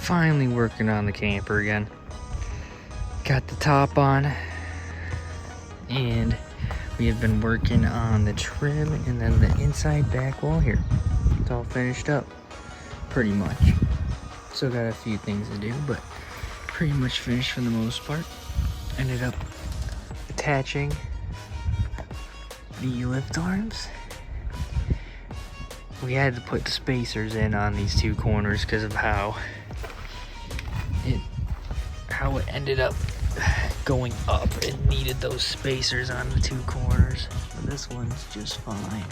finally working on the camper again. Got the top on, and we have been working on the trim and then the inside back wall here. It's all finished up, pretty much. Still got a few things to do, but pretty much finished for the most part. Ended up attaching the lift arms. We had to put spacers in on these two corners because of how it ended up going up. It needed those spacers on the two corners, but this one's just fine.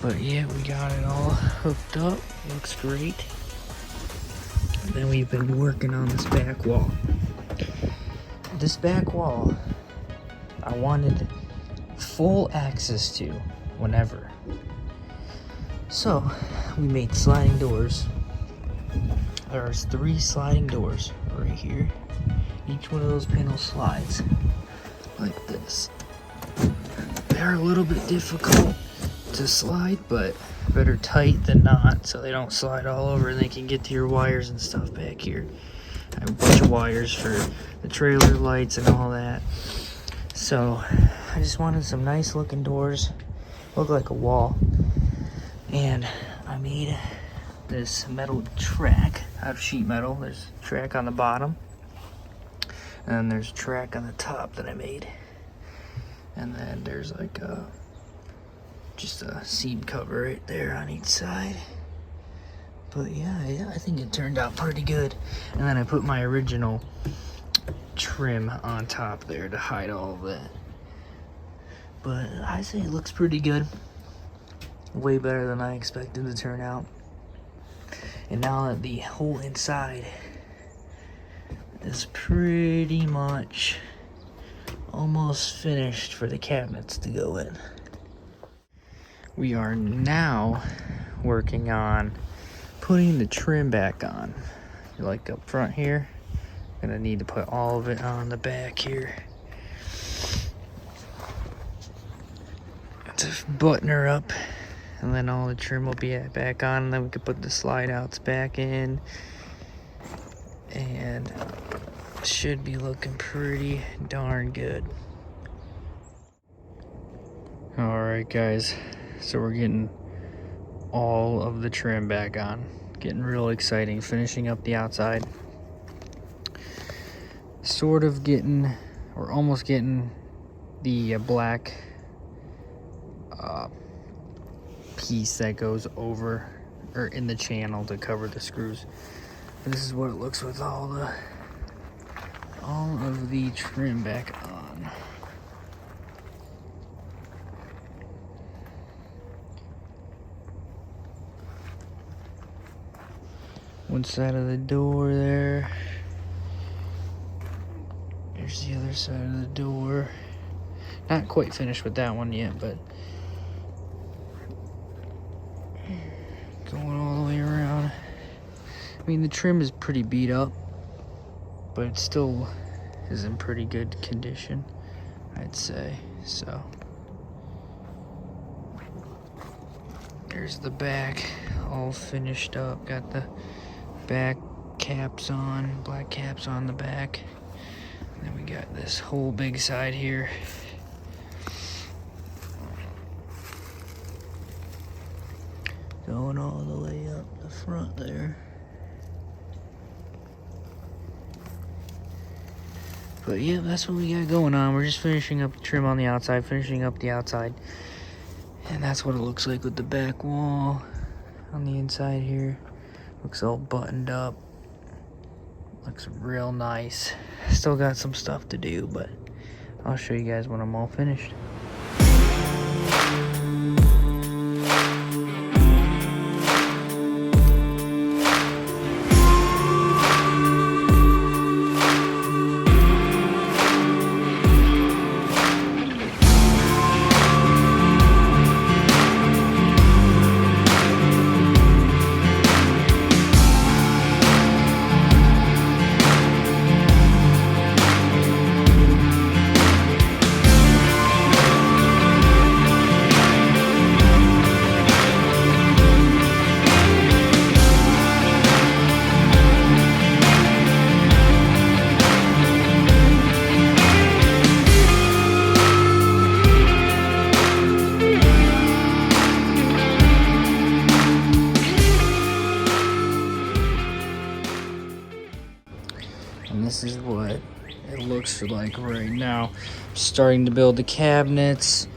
But yeah, we got it all hooked up. Looks great. And then we've been working on this back wall. This back wall, I wanted full access to whenever. So we made sliding doors. There's 3 sliding doors right here. Each one of those panels slides like this. They're a little bit difficult to slide, but better tight than not, so they don't slide all over and they can get to your wires and stuff back here. I have a bunch of wires for the trailer lights and all that. So I just wanted some nice looking doors, look like a wall. And I made this metal track out of sheet metal. There's a track on the bottom, and then there's a track on the top that I made. And then there's like just a seam cover right there on each side. But yeah, I think it turned out pretty good. And then I put my original trim on top there to hide all of that. But I say it looks pretty good. Way better than I expected to turn out. And now that the whole inside is pretty much almost finished for the cabinets to go in, we are now working on putting the trim back on. Like up front here, gonna need to put all of it on the back here. To button her up, and then all the trim will be back on, and then we can put the slide outs back in, and should be looking pretty darn good. All right, guys, so we're getting all of the trim back on. Getting real exciting, finishing up the outside. Sort of getting, or almost getting the black piece that goes over or in the channel to cover the screws. This is what it looks with all of the trim back on. One side of the door there. There's the other side of the door. Not quite finished with that one yet, but going all the way around. I mean, the trim is pretty beat up, but it still is in pretty good condition, I'd say. So there's the back all finished up. Got the back caps on, black caps on the back. And then we got this whole big side here. Going all the way up the front there. But yeah, that's what we got going on. We're just finishing up the trim on the outside, finishing up the outside. And that's what it looks like with the back wall on the inside here. Looks all buttoned up. Looks real nice. Still got some stuff to do, but I'll show you guys when I'm all finished. And this is what it looks like right now. I'm starting to build the cabinets.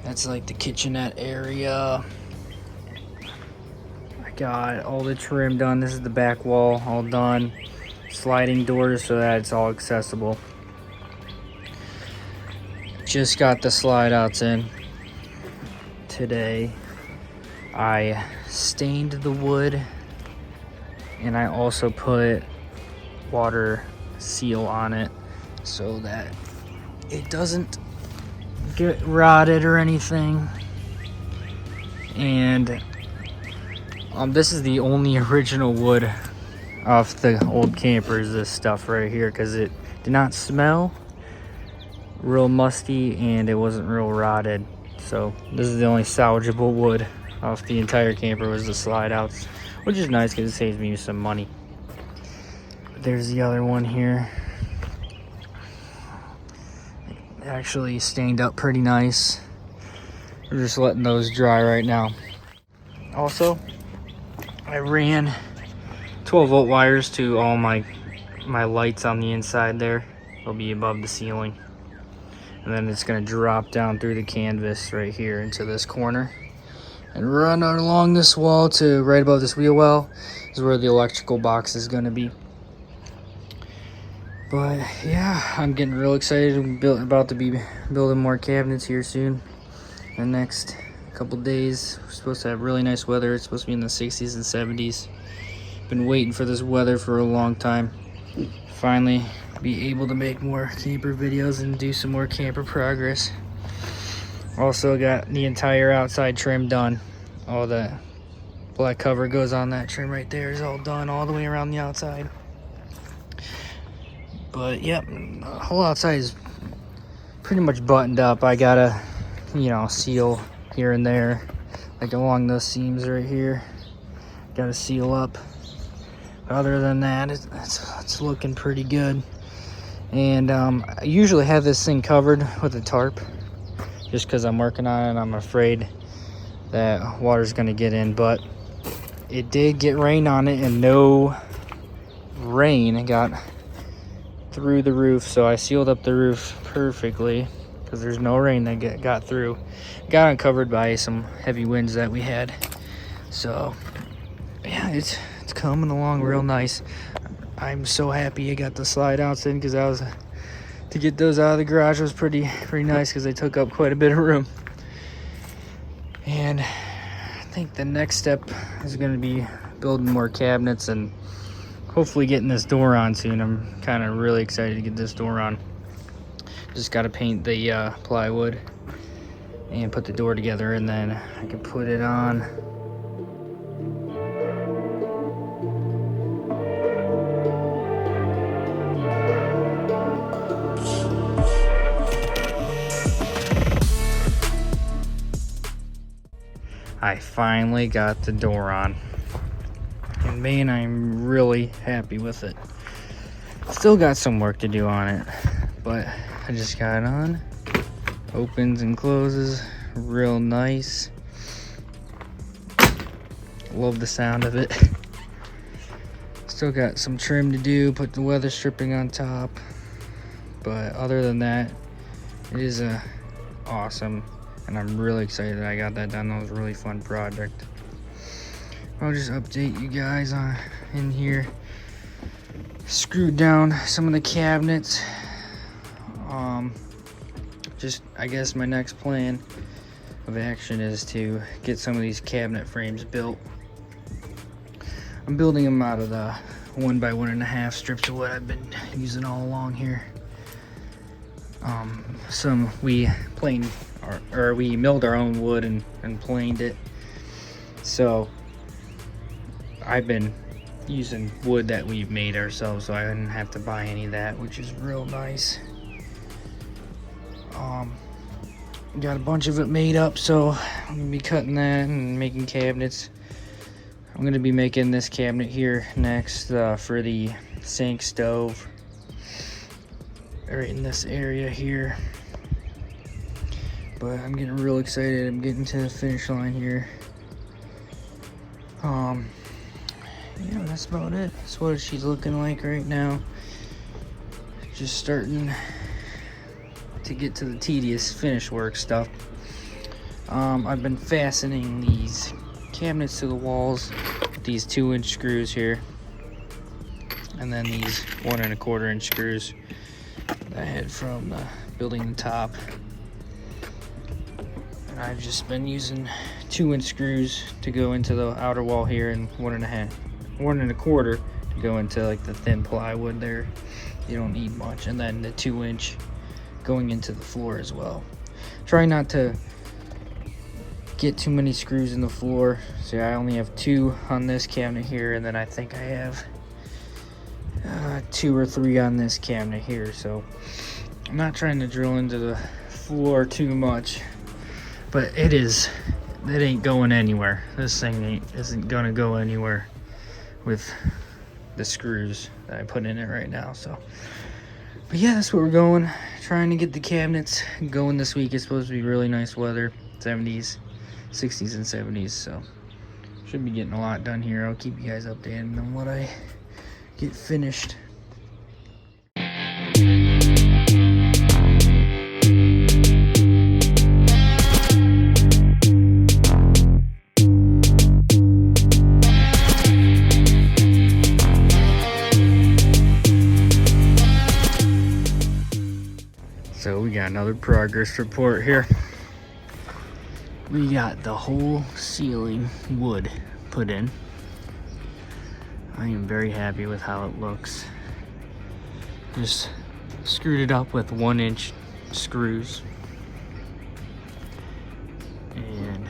That's like the kitchenette area. I got all the trim done. This is the back wall all done. Sliding doors so that it's all accessible. Just got the slide outs in today. I stained the wood and I also put water seal on it so that it doesn't get rotted or anything. And this is the only original wood off the old campers, this stuff right here, because it did not smell real musty and it wasn't real rotted. So this is the only salvageable wood off the entire camper, was the slide outs, which is nice because it saves me some money. There's the other one here. It actually stained up pretty nice. We're just letting those dry right now. Also, I ran 12-volt wires to all my lights on the inside there. They'll be above the ceiling. And then it's gonna drop down through the canvas right here into this corner and run along this wall to right above this wheel well is where the electrical box is gonna be. But yeah, I'm getting real excited. I'm about to be building more cabinets here soon. In the next couple days, we're supposed to have really nice weather. It's supposed to be in the 60s and 70s. Been waiting for this weather for a long time. Finally be able to make more camper videos and do some more camper progress. Also got the entire outside trim done. All the black cover goes on that trim right there is all done all the way around the outside. But yep, the whole outside is pretty much buttoned up. I gotta, seal here and there, like along those seams right here. Gotta seal up. But other than that, it's looking pretty good. And I usually have this thing covered with a tarp just because I'm working on it and I'm afraid that water's gonna get in. But it did get rain on it and no rain got through the roof, so I sealed up the roof perfectly because there's no rain that got through. Got uncovered by some heavy winds that we had. So yeah, it's coming along real nice. I'm so happy I got the slide outs in because to get those out of the garage was pretty nice because they took up quite a bit of room. And I think the next step is going to be building more cabinets and hopefully getting this door on soon. I'm kind of really excited to get this door on. Just got to paint the plywood and put the door together, and then I can put it on. I finally got the door on. And man, I'm really happy with it. Still got some work to do on it, but I just got it on. Opens and closes real nice. Love the sound of it. Still got some trim to do, put the weather stripping on top. But other than that, it is awesome. And I'm really excited that I got that done. That was a really fun project. I'll just update you guys on in here. Screwed down some of the cabinets. Just I guess my next plan of action is to get some of these cabinet frames built. I'm building them out of the 1x1.5 strips of wood I've been using all along here. Some we planed or we milled our own wood and planed it. So I've been using wood that we've made ourselves, so I didn't have to buy any of that, which is real nice. Got a bunch of it made up, so I'm gonna be cutting that and making cabinets. I'm gonna be making this cabinet here next for the sink stove, right in this area here. But I'm getting real excited. I'm getting to the finish line here. Yeah, that's about it. That's what she's looking like right now. Just starting to get to the tedious finish work stuff. I've been fastening these cabinets to the walls with these 2-inch screws here, and then these 1 1/4 inch screws that I had from building the top. And I've just been using 2-inch screws to go into the outer wall here, and 1 1/4 to go into like the thin plywood there. You don't need much, and then the 2-inch going into the floor as well. Try not to get too many screws in the floor. So I only have 2 on this cabinet here, and then I think I have 2 or 3 on this cabinet here. So I'm not trying to drill into the floor too much, but it ain't going anywhere. This thing isn't gonna go anywhere with the screws that I put in it right now. So, but yeah, that's what we're going. Trying to get the cabinets going this week. It's supposed to be really nice weather, 70s, 60s, and 70s. So should be getting a lot done here. I'll keep you guys updated on what I get finished. So we got another progress report here. We got the whole ceiling wood put in. I am very happy with how it looks. Just screwed it up with 1-inch screws. And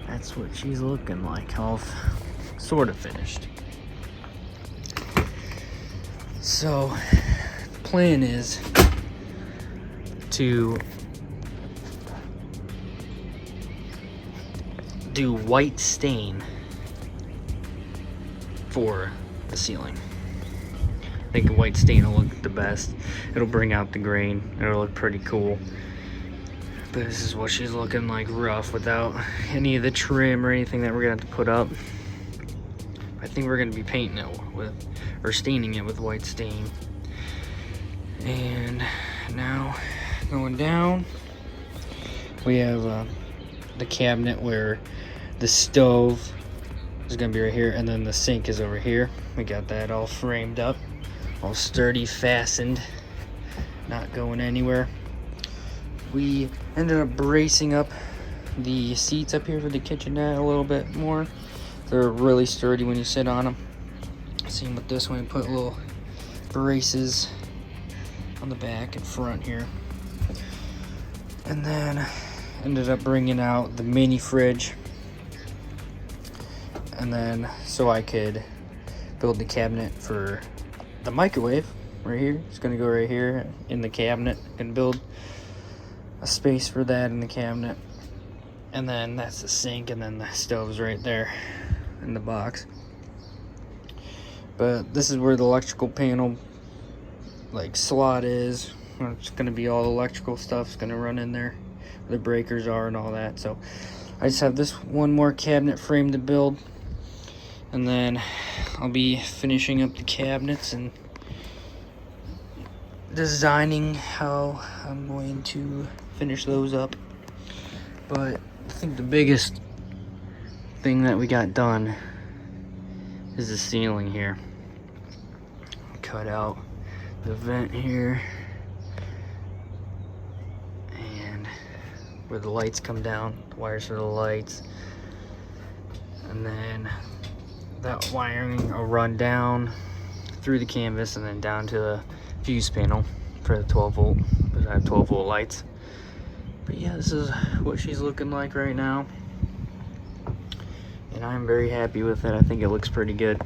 that's what she's looking like, all sort of finished. So the plan is to do white stain for the ceiling. I think a white stain will look the best. It'll bring out the grain. It'll look pretty cool. But this is what she's looking like, rough, without any of the trim or anything that we're gonna have to put up. I think we're gonna be painting it with, or staining it with white stain. And now going down, we have the cabinet where the stove is gonna be right here, and then the sink is over here. We got that all framed up, all sturdy, fastened, not going anywhere. We ended up bracing up the seats up here for the kitchenette a little bit more. They're really sturdy when you sit on them. Same with this one, we put little braces on the back and front here. And then ended up bringing out the mini fridge, and then so I could build the cabinet for the microwave right here. It's gonna go right here in the cabinet, and build a space for that in the cabinet. And then that's the sink, and then the stove's right there in the box. But this is where the electrical panel like slot is. It's gonna be all electrical stuff. It's gonna run in there where the breakers are and all that. So I just have this one more cabinet frame to build, and then I'll be finishing up the cabinets and designing how I'm going to finish those up. But I think the biggest thing that we got done is the ceiling here. Cut out the vent here, and where the lights come down, the wires for the lights, and then that wiring will run down through the canvas and then down to the fuse panel for the 12 volt, because I have 12 volt lights. But yeah, this is what she's looking like right now, and I'm very happy with it. I think it looks pretty good.